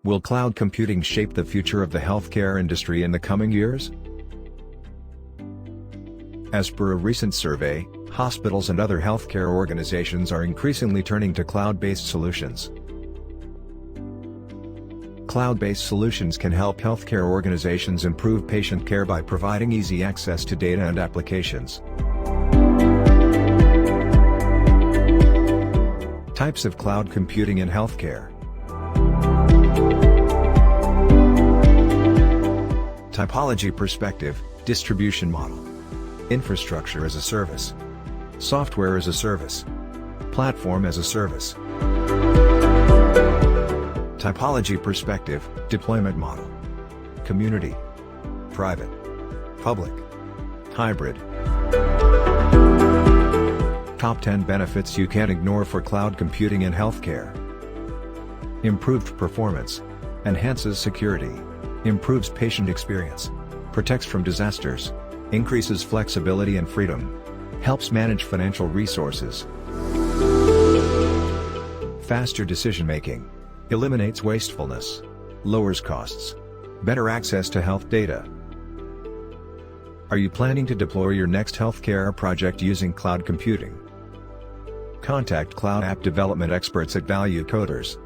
Will cloud computing shape the future of the healthcare industry in the coming years? As per a recent survey, hospitals and other healthcare organizations are increasingly turning to cloud-based solutions. Cloud-based solutions can help healthcare organizations improve patient care by providing easy access to data and applications. Types of cloud computing in healthcare. Typology perspective, distribution model. Infrastructure as a service. Software as a service. Platform as a service. Typology perspective, deployment model. Community. Private. Public. Hybrid. Top 10 benefits you can't ignore for cloud computing in healthcare. Improved performance. Enhances security. Improves patient experience. Protects from disasters. Increases flexibility and freedom. Helps manage financial resources. Faster decision-making. Eliminates wastefulness. Lowers costs. Better access to health data. Are you planning to deploy your next healthcare project using cloud computing? Contact cloud app development experts at Value Coders.